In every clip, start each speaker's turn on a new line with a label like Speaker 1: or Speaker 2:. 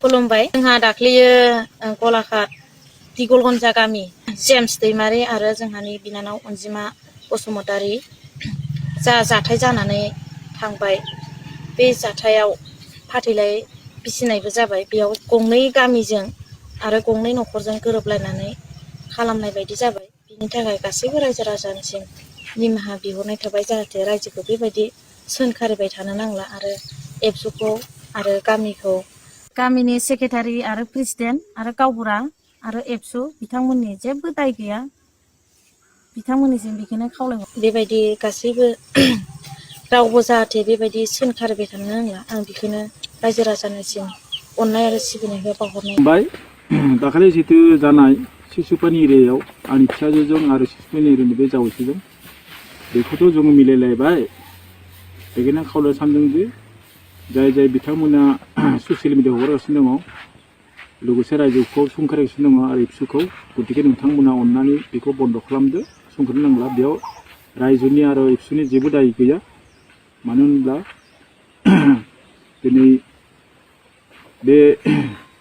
Speaker 1: खुलुमबाय। जोंहा दाख्लैयो गलाघाट दिगलगन्जा गामि जेम्स दैमारि आरो जोंहानि बिनानाव अनजिमा बसुमतारी जा जाथाय जानानै थांबाय, बे जाथायाव फाथैलाइ बिसिनायबो जाबाय। बेयाव गंनै गामिजों आरो गंनै न'खरजों गोरोबलायनानै खालामनाय बायदि जाबाय। बिनि थाखाय गासैबो रायजो राजानिसिम निमाहा बिहरनाय थाबाय, जाहाथे रायजोखौ बेबायदि सोंखारिबाय थानो नांला आरो एबसुखौ आरो गामिनि सेक्रेटारि आरो प्रेसिडेन्ट आरो गावबुरा आरो एबसु बिथांमोननि जेबो दाय गैया। बिथांमोननिसिम बेखौनो खावलायहर, बेबायदि गासैबो रावबो जाहाथे बेबायदि सोंखारिबाय थानो नांला। आं बेखौनो रायजो राजानिसिम अननाय आरो सिबिनायखौ बावहरनाय।
Speaker 2: दाखालि जितु जानाय सिसुपानि एरियायाव आंनि फिसाजोजों आरो सिसुपानि एरियानि बे जावैसोजों बेखौथ' जों मिलायलायबाय। बेखायनो खावलायनो सानदों दि जाय बिथांमोना ससियेल मिडियाआव हगारगासिनो दङ, लोगोसे रायजोखौ सोंखारिगासिनो दङ आरो एबसुखौ, गतिके नोंथांमोना अननानै बेखौ बन्द' खालामदो, सोंखारनो नांला। बेयाव रायजोनि आरो एबसुनि जेबो दाय गैया। मानो होनब्ला दिनै बे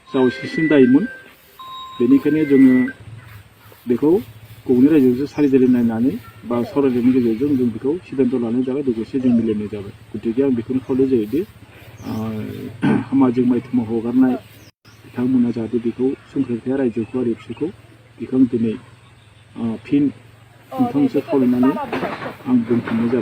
Speaker 2: जावैसोसिम दायमोन। बेनिखायनो जोङो बेखौ गंनै रायजोजों सारिजारि नायनानै बा सावरायनायनि गेजेरजों जों बेखौ सिद्धान्त लानाय जाबाय, लोगोसे जों मिलायनाय जाबाय। गतिके आं बेखौनो खावलायनाय जायोदि सामाजिक माध्यमाव हगारनाय बिथांमोना जाहाथे बेखौ सोंखारिखाया रायजोखौ आरो एबसुखौ। बेखौ दिनै फिन नोंथांमोनसे खावलायनानै आं दोनथ'नाय जाबाय।